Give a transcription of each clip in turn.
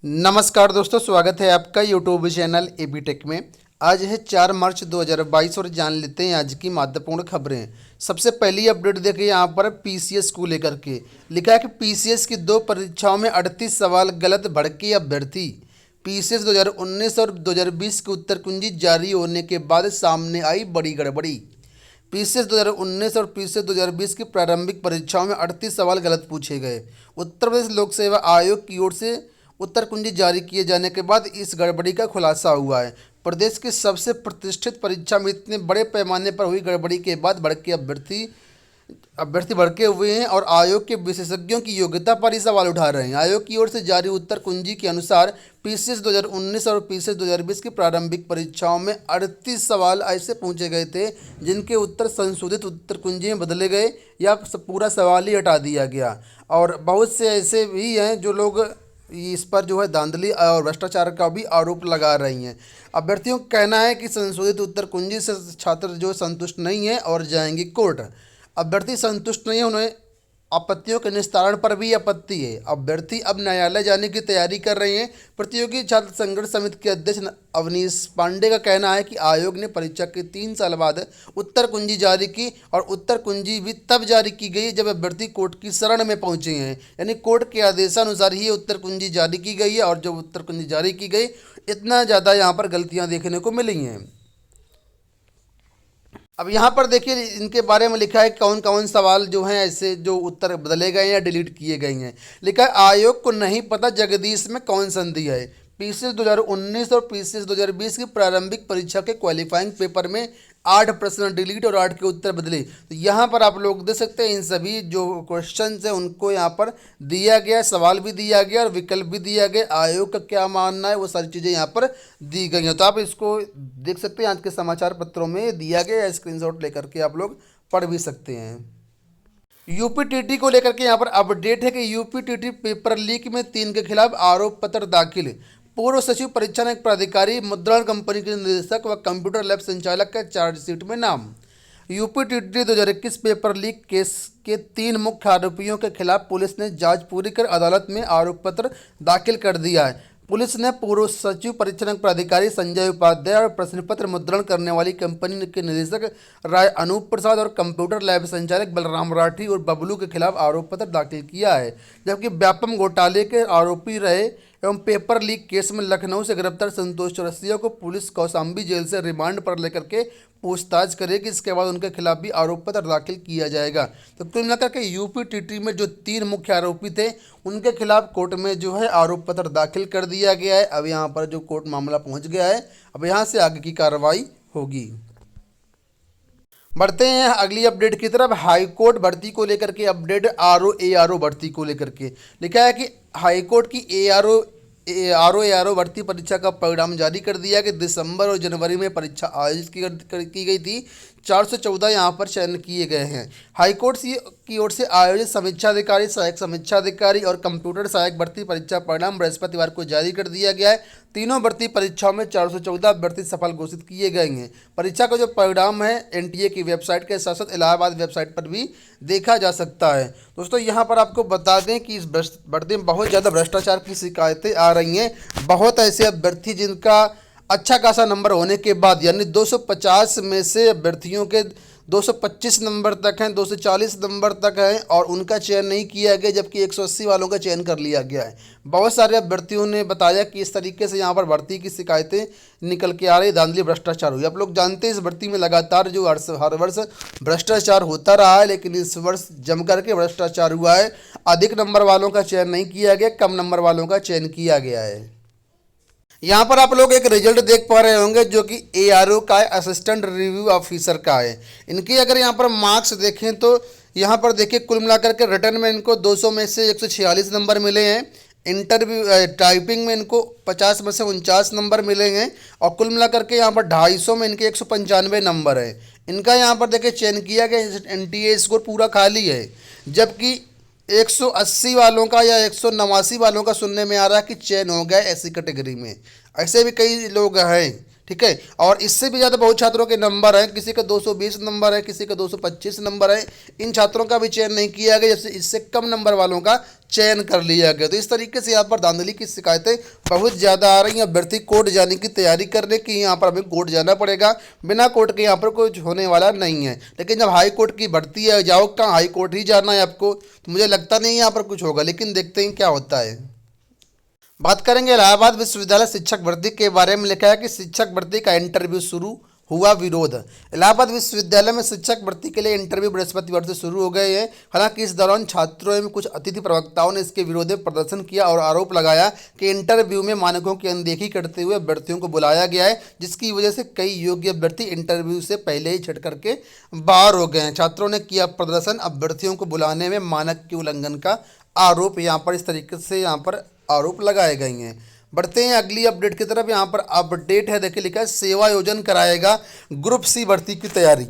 नमस्कार दोस्तों, स्वागत है आपका यूट्यूब चैनल एबी टेक में। आज है 4 मार्च 2022 और जान लेते हैं आज की महत्वपूर्ण खबरें। सबसे पहली अपडेट देखिए यहाँ पर पीसीएस को लेकर के लिखा है कि पीसीएस की 2 परीक्षाओं में 38 सवाल गलत, भड़के अभ्यर्थी। पीसीएस 2019 और 2020 की उत्तर कुंजी जारी होने के बाद सामने आई बड़ी गड़बड़ी। पीसीएस 2019 और पीसीएस 2020 की प्रारंभिक परीक्षाओं में 38 सवाल गलत पूछे गए। उत्तर प्रदेश लोक सेवा आयोग की ओर से उत्तर कुंजी जारी किए जाने के बाद इस गड़बड़ी का खुलासा हुआ है। प्रदेश की सबसे प्रतिष्ठित परीक्षा में इतने बड़े पैमाने पर हुई गड़बड़ी के बाद भड़के अभ्यर्थी भड़के हुए हैं और आयोग के विशेषज्ञों की योग्यता पर ही सवाल उठा रहे हैं। आयोग की ओर से जारी उत्तर कुंजी के अनुसार पीसीएस 2019 और पीसीएस 2020 की प्रारंभिक परीक्षाओं में 38 सवाल ऐसे पूछे गए थे जिनके उत्तर संशोधित उत्तर कुंजी में बदले गए या पूरा सवाल ही हटा दिया गया। और बहुत से ऐसे भी हैं जो लोग इस पर जो है धांधली और भ्रष्टाचार का भी आरोप लगा रही हैं। अभ्यर्थियों का कहना है कि संशोधित उत्तर कुंजी से छात्र जो संतुष्ट नहीं है और जाएंगे कोर्ट। अभ्यर्थी संतुष्ट नहीं है, उन्हें आपत्तियों के निस्तारण पर भी आपत्ति है। अभ्यर्थी अब न्यायालय जाने की तैयारी कर रहे हैं। प्रतियोगी छात्र संघर्ष समिति के अध्यक्ष अवनीश पांडे का कहना है कि आयोग ने परीक्षा के 3 साल बाद उत्तर कुंजी जारी की और उत्तर कुंजी भी तब जारी की गई जब अभ्यर्थी कोर्ट की शरण में पहुंचे हैं। यानी कोर्ट के आदेशानुसार ही उत्तर कुंजी जारी की गई है और जब उत्तर कुंजी जारी की गई इतना ज़्यादा यहाँ पर गलतियाँ देखने को मिली हैं। अब यहाँ पर देखिए इनके बारे में लिखा है कौन कौन सवाल जो हैं ऐसे जो उत्तर बदले गए या डिलीट किए गए हैं। लिखा है आयोग को नहीं पता जगदीश में कौन संधि है। पीसीएस 2019 और पीसीएस 2020 की प्रारंभिक परीक्षा के क्वालिफाइंग पेपर में 8 प्रश्न डिलीट और 8 के उत्तर बदले। तो यहाँ पर आप लोग देख सकते हैं इन सभी जो क्वेश्चन है उनको यहाँ पर दिया गया, सवाल भी दिया गया और विकल्प भी दिया गया। आयोग का क्या मानना है वो सारी चीज़ें यहाँ पर दी गई हैं। तो आप इसको देख सकते हैं, आज के समाचार पत्रों में दिया गया, स्क्रीनशॉट लेकर के आप लोग पढ़ भी सकते हैं। यूपीटीटी को लेकर के यहाँ पर अपडेट है कि यूपीटीटी पेपर लीक में 3 के खिलाफ आरोप पत्र दाखिल। पूर्व सचिव परीक्षा प्राधिकारी, मुद्रण कंपनी के निदेशक व कंप्यूटर लैब संचालक का चार्जशीट में नाम। यूपीटीटी 2021 पेपर लीक केस के 3 मुख्य आरोपियों के खिलाफ पुलिस ने जांच पूरी कर अदालत में आरोप पत्र दाखिल कर दिया है। पुलिस ने पूर्व सचिव परीक्षा प्राधिकारी संजय उपाध्याय और प्रश्न पत्र मुद्रण करने वाली कंपनी के निदेशक राय अनूप प्रसाद और कंप्यूटर लैब संचालक बलराम राठी और बबलू के खिलाफ आरोप पत्र दाखिल किया है। जबकि व्यापम घोटाले के आरोपी रहे एवं पेपर लीक केस में लखनऊ से गिरफ्तार संतोष चौरसिया को पुलिस कौशाम्बी जेल से रिमांड पर लेकर के पूछताछ करेगी। इसके बाद उनके खिलाफ भी आरोप पत्र दाखिल किया जाएगा। तो कुल मिलाकर के यूपीटीटी में जो 3 मुख्य आरोपी थे उनके खिलाफ कोर्ट में जो है आरोप पत्र दाखिल कर दिया गया है। अब यहाँ पर जो कोर्ट मामला पहुँच गया है, अब यहाँ से आगे की कार्रवाई होगी। बढ़ते हैं अगली अपडेट की तरफ। हाईकोर्ट भर्ती को लेकर के अपडेट, आरओ भर्ती को लेकर के लिखा है कि हाईकोर्ट की आरओ भर्ती परीक्षा का परिणाम जारी कर दिया कि दिसंबर और जनवरी में परीक्षा आयोजित की गई थी। 414 यहाँ पर चयन किए गए हैं। हाईकोर्ट की ओर से आयोजित समीक्षा अधिकारी, सहायक समीक्षा अधिकारी और कंप्यूटर सहायक भर्ती परीक्षा परिणाम बृहस्पतिवार को जारी कर दिया गया है। तीनों भर्ती परीक्षाओं में 414 अभ्यर्थी सफल घोषित किए गए हैं। परीक्षा का जो परिणाम है एनटीए की वेबसाइट के साथ साथ इलाहाबाद वेबसाइट पर भी देखा जा सकता है। दोस्तों यहाँ पर आपको बता दें कि इस भर्ती में बहुत ज़्यादा भ्रष्टाचार की शिकायतें आ रही हैं। बहुत ऐसे अभ्यर्थी जिनका अच्छा खासा नंबर होने के बाद, यानी 250 में से अभ्यर्थियों के 225 नंबर तक हैं, 240 नंबर तक हैं और उनका चयन नहीं किया गया, जबकि 180 वालों का चयन कर लिया गया है। बहुत सारे अभ्यर्थियों ने बताया कि इस तरीके से यहाँ पर भर्ती की शिकायतें निकल के आ रही, धांधली भ्रष्टाचार हुई। आप लोग जानते हैं इस भर्ती में लगातार जो हर वर्ष भ्रष्टाचार होता रहा है, लेकिन इस वर्ष जम करके भ्रष्टाचार हुआ है। अधिक नंबर वालों का चयन नहीं किया गया, कम नंबर वालों का चयन किया गया है। यहाँ पर आप लोग एक रिजल्ट देख पा रहे होंगे जो कि एआरओ का है, असिस्टेंट रिव्यू ऑफिसर का है। इनके अगर यहाँ पर मार्क्स देखें तो यहाँ पर देखिए कुल मिलाकर के रिटर्न में इनको 200 में से 146 नंबर मिले हैं। इंटरव्यू टाइपिंग में इनको 50 में से 49 नंबर मिले हैं और कुल मिलाकर के यहाँ पर 250 में इनके 195 नंबर है। इनका यहाँ पर देखिए चयन किया गया, एनटीए स्कोर पूरा खाली है। जबकि 180 वालों का या 189 वालों का सुनने में आ रहा है कि चयन हो गया ऐसी कैटेगरी में। ऐसे भी कई लोग हैं ठीक है। और इससे भी ज़्यादा बहुत छात्रों के नंबर हैं, किसी का 220 नंबर है, किसी का 225 नंबर है। इन छात्रों का भी चयन नहीं किया गया, जैसे इससे कम नंबर वालों का चयन कर लिया गया। तो इस तरीके से यहाँ पर धांधली की शिकायतें बहुत ज़्यादा आ रही हैं। अभ्यर्थी कोर्ट जाने की तैयारी कर रहे कि यहाँ पर हमें कोर्ट जाना पड़ेगा, बिना कोर्ट के यहाँ पर कुछ होने वाला नहीं है। लेकिन जब हाई कोर्ट की भर्ती है, जाओ कहाँ, हाई कोर्ट ही जाना है आपको, तो मुझे लगता नहीं यहाँ पर कुछ होगा, लेकिन देखते हैं क्या होता है। बात करेंगे इलाहाबाद विश्वविद्यालय शिक्षक भर्ती के बारे में। लिखा है कि शिक्षक भर्ती का इंटरव्यू शुरू, हुआ विरोध। इलाहाबाद विश्वविद्यालय में शिक्षक भर्ती के लिए इंटरव्यू बृहस्पतिवार से शुरू हो गए हैं। हालांकि इस दौरान छात्रों में कुछ अतिथि प्रवक्ताओं ने इसके विरोध में प्रदर्शन किया और आरोप लगाया कि इंटरव्यू में मानकों की अनदेखी करते हुए अभ्यर्थियों को बुलाया गया है, जिसकी वजह से कई योग्य अभ्यर्थी इंटरव्यू से पहले ही छिट करके बाहर हो गए हैं। छात्रों ने किया प्रदर्शन, अभ्यर्थियों को बुलाने में मानक के उल्लंघन का आरोप यहाँ पर इस तरीके से यहाँ पर आरोप लगाए गए हैं। बढ़ते हैं अगली अपडेट की तरफ। यहाँ पर अपडेट है, देखिए लिखा है सेवा योजन कराएगा ग्रुप सी भर्ती की तैयारी।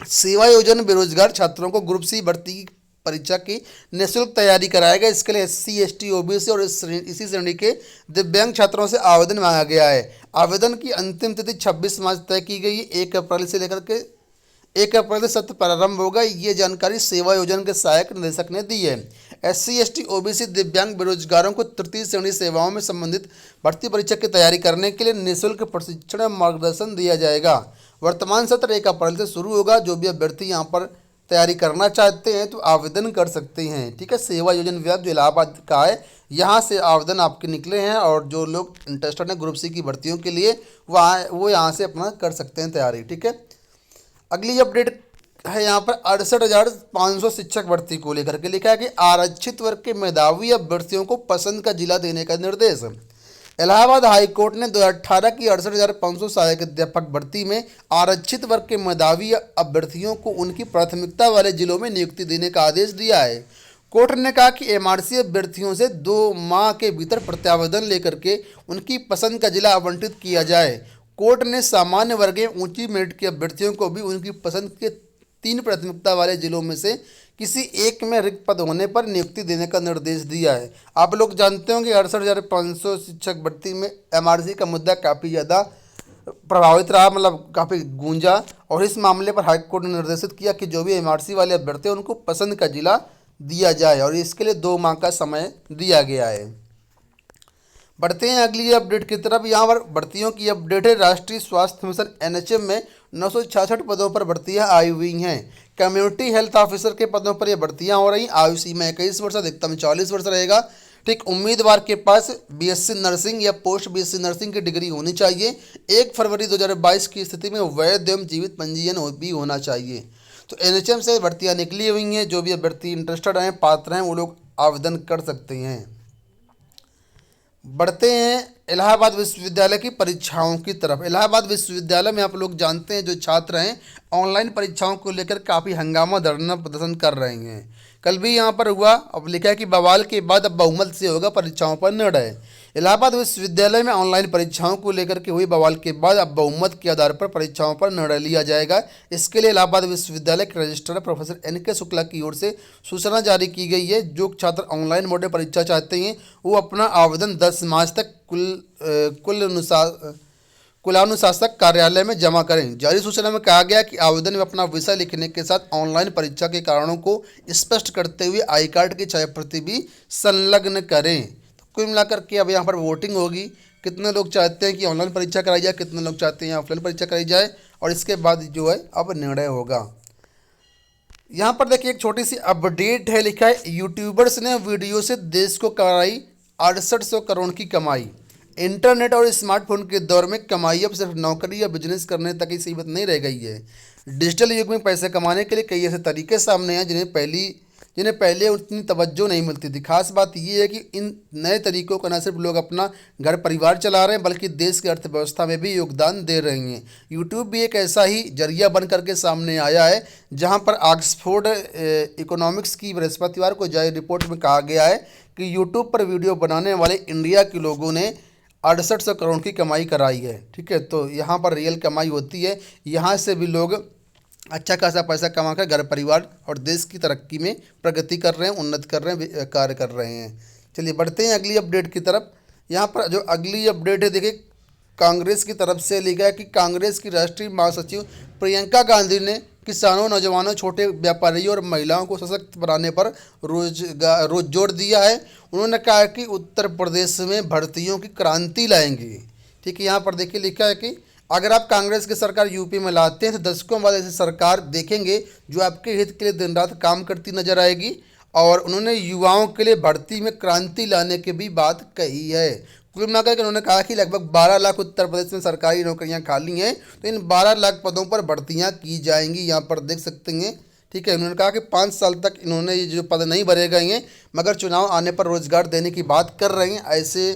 सेवा योजन बेरोजगार छात्रों को ग्रुप सी भर्ती की परीक्षा की निःशुल्क तैयारी कराएगा। इसके लिए SC ST OBC और इसी श्रेणी के दिव्यांग छात्रों से आवेदन मांगा गया है। आवेदन की अंतिम तिथि 26 मार्च तय की गई है। 1 अप्रैल से लेकर के 1 अप्रैल से सत्र प्रारंभ होगा। ये जानकारी सेवा योजना के सहायक निदेशक ने दी है। SC ST OBC दिव्यांग बेरोजगारों को तृतीय श्रेणी सेवाओं में संबंधित भर्ती परीक्षा की तैयारी करने के लिए निःशुल्क प्रशिक्षण और मार्गदर्शन दिया जाएगा। वर्तमान सत्र 1 अप्रैल से शुरू होगा। जो भी अभ्यर्थी यहाँ पर तैयारी करना चाहते हैं तो आवेदन कर सकते हैं, ठीक है। सेवा योजना विभाग जो इलाहाबाद का है, यहाँ से आवेदन आपके निकले हैं और जो लोग इंटरेस्टेड हैं ग्रुप सी की भर्तियों के लिए वो यहाँ से अपना कर सकते हैं तैयारी, ठीक है। अगली अपडेट है यहाँ पर 68,500 शिक्षक भर्ती को लेकर के। लिखा है कि आरक्षित वर्ग के मेधावी अभ्यर्थियों को पसंद का जिला देने का निर्देश। इलाहाबाद हाई कोर्ट ने 2018 की 68,500 सहायक अध्यापक भर्ती में आरक्षित वर्ग के मेधावी अभ्यर्थियों को उनकी प्राथमिकता वाले जिलों में नियुक्ति देने का आदेश दिया है। कोर्ट ने कहा कि MRC अभ्यर्थियों से 2 माह के भीतर प्रत्यावेदन लेकर के उनकी पसंद का जिला आवंटित किया जाए। कोर्ट ने सामान्य वर्ग एवं ऊंची मेरिट के अभ्यर्थियों को भी उनकी पसंद के 3 प्राथमिकता वाले जिलों में से किसी एक में रिक्त पद होने पर नियुक्ति देने का निर्देश दिया है। आप लोग जानते होंगे 68,500 शिक्षक भर्ती में MRC का मुद्दा काफ़ी ज़्यादा प्रभावित रहा, मतलब काफ़ी गूंजा, और इस मामले पर हाईकोर्ट ने निर्देशित किया कि जो भी MRC वाले अभ्यर्थी हैं उनको पसंद का जिला दिया जाए और इसके लिए 2 माह का समय दिया गया है। बढ़ते हैं अगली अपडेट की तरफ। यहाँ पर भर्तियों की अपडेट है। राष्ट्रीय स्वास्थ्य मिशन NHM में 966 पदों पर भर्तियां आई हुई हैं। कम्युनिटी हेल्थ ऑफिसर के पदों पर ये भर्तियां हो रही। आयु सीमा 21 वर्ष, अधिकतम 40 वर्ष रहेगा, ठीक। उम्मीदवार के पास BSc नर्सिंग या पोस्ट BSc नर्सिंग की डिग्री होनी चाहिए। 1 फरवरी 2022 की स्थिति में वैध एवं जीवित पंजीयन भी होना चाहिए। तो NHM से भर्तियाँ निकली हुई हैं। जो भी अभ्यर्थी इंटरेस्टेड हैं, पात्र हैं, वो लोग आवेदन कर सकते हैं। बढ़ते हैं इलाहाबाद विश्वविद्यालय की परीक्षाओं की तरफ। इलाहाबाद विश्वविद्यालय में आप लोग जानते हैं जो छात्र हैं ऑनलाइन परीक्षाओं को लेकर काफ़ी हंगामा धरना प्रदर्शन कर रहे हैं। कल भी यहाँ पर हुआ। अब लिखा है कि बवाल के बाद अब बहुमत से होगा परीक्षाओं पर निर्णय। इलाहाबाद विश्वविद्यालय में ऑनलाइन परीक्षाओं को लेकर के हुई बवाल के बाद अब बहुमत के आधार पर परीक्षाओं पर निर्णय लिया जाएगा। इसके लिए इलाहाबाद विश्वविद्यालय के रजिस्ट्रार प्रोफेसर NK शुक्ला की ओर से सूचना जारी की गई है। जो छात्र ऑनलाइन मोड में परीक्षा चाहते हैं वो अपना आवेदन 10 मार्च तक कुलानुशासक कार्यालय में जमा करें। जारी सूचना में कहा गया कि आवेदन में अपना विषय लिखने के साथ ऑनलाइन परीक्षा के कारणों को स्पष्ट करते हुए आई कार्ड की छायाप्रति भी संलग्न करें। तो कुल मिलाकर के अब यहाँ पर वोटिंग होगी। कितने लोग चाहते हैं कि ऑनलाइन परीक्षा कराई जाए, कितने लोग चाहते हैं ऑफलाइन परीक्षा कराई जाए, और इसके बाद जो है अब निर्णय होगा। यहाँ पर देखिए एक छोटी सी अपडेट है। लिखा है यूट्यूबर्स ने वीडियो से देश को कराई 6800 करोड़ की कमाई। इंटरनेट और स्मार्टफोन के दौर में कमाई अब सिर्फ नौकरी या बिजनेस करने तक ही सीमित नहीं रह गई है। डिजिटल युग में पैसे कमाने के लिए कई ऐसे तरीके सामने हैं जिन्हें पहले उतनी तवज्जो नहीं मिलती थी। खास बात यह है कि इन नए तरीकों का न सिर्फ लोग अपना घर परिवार चला रहे हैं बल्कि देश की अर्थव्यवस्था में भी योगदान दे रहे हैं। यूट्यूब भी एक ऐसा ही जरिया बन करके सामने आया है, जहां पर ऑक्सफोर्ड इकोनॉमिक्स की बृहस्पतिवार को जारी रिपोर्ट में कहा गया है कि यूट्यूब पर वीडियो बनाने वाले इंडिया के लोगों ने 6800 करोड़ की कमाई कराई है, ठीक है। तो यहाँ पर रियल कमाई होती है। यहाँ से भी लोग अच्छा खासा पैसा कमा कर घर परिवार और देश की तरक्की में प्रगति कर रहे हैं, उन्नति कर रहे हैं, कार्य कर रहे हैं। चलिए बढ़ते हैं अगली अपडेट की तरफ। यहाँ पर जो अगली अपडेट है देखिए कांग्रेस की तरफ से लिखा है कि कांग्रेस की राष्ट्रीय महासचिव प्रियंका गांधी ने किसानों, नौजवानों, छोटे व्यापारियों और महिलाओं को सशक्त बनाने पर रोज जोर दिया है। उन्होंने कहा कि उत्तर प्रदेश में भर्तियों की क्रांति लाएंगे। ठीक है, यहाँ पर देखिए लिखा है कि अगर आप कांग्रेस की सरकार यूपी में लाते हैं तो दशकों बाद ऐसी सरकार देखेंगे जो आपके हित के लिए दिन रात काम करती नजर आएगी। और उन्होंने युवाओं के लिए भर्ती में क्रांति लाने की भी बात कही है। कुल मिलाकर के उन्होंने कहा कि लगभग 12 लाख उत्तर प्रदेश में सरकारी नौकरियां खाली हैं, तो इन 12 लाख पदों पर भर्तियां की जाएंगी, यहाँ पर देख सकते हैं। ठीक है, उन्होंने कहा कि 5 साल तक इन्होंने ये जो पद नहीं भरे गए हैं, मगर चुनाव आने पर रोजगार देने की बात कर रहे हैं। ऐसे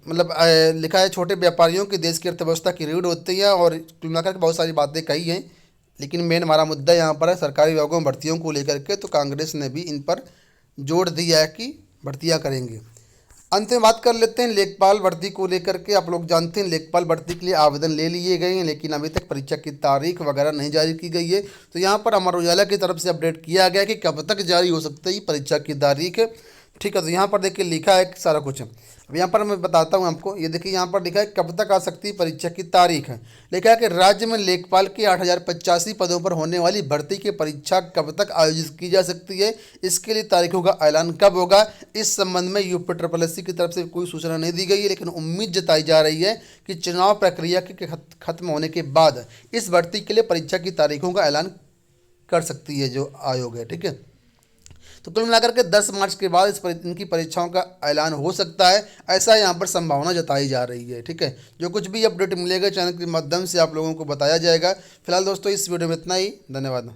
मतलब लिखा है छोटे व्यापारियों की देश की अर्थव्यवस्था की रीढ़ होती है, और कुल मिलाकर के बहुत सारी बातें कही हैं। लेकिन मेन हमारा मुद्दा यहाँ पर है सरकारी विभागों में भर्तियों को लेकर के, तो कांग्रेस ने भी इन पर जोर दिया है कि भर्तियाँ करेंगे। अंत में बात कर लेते हैं लेखपाल भर्ती को लेकर के। आप लोग जानते हैं लेखपाल भर्ती के लिए आवेदन ले लिए गए हैं, लेकिन अभी तक परीक्षा की तारीख वगैरह नहीं जारी की गई है। तो यहाँ पर अमर उजाला की तरफ से अपडेट किया गया कि कब तक जारी हो सकती है परीक्षा की तारीख। ठीक है, तो यहाँ पर देखिए लिखा है सारा कुछ। अब यहाँ पर मैं बताता हूँ आपको, ये देखिए यहाँ पर लिखा है कब तक आ सकती है परीक्षा की तारीख है। लिखा है कि राज्य में लेखपाल के 8,085 पदों पर होने वाली भर्ती की परीक्षा कब तक आयोजित की जा सकती है, इसके लिए तारीखों का ऐलान कब होगा, इस संबंध में यूपी SSC की तरफ से कोई सूचना नहीं दी गई है। लेकिन उम्मीद जताई जा रही है कि चुनाव प्रक्रिया के खत्म होने के बाद इस भर्ती के लिए परीक्षा की तारीखों का ऐलान कर सकती है जो आयोग है। ठीक है, तो कुल मिलाकर के 10 मार्च के बाद इनकी परीक्षाओं का ऐलान हो सकता है, ऐसा यहाँ पर संभावना जताई जा रही है। ठीक है, जो कुछ भी अपडेट मिलेगा चैनल के माध्यम से आप लोगों को बताया जाएगा। फिलहाल दोस्तों इस वीडियो में इतना ही, धन्यवाद।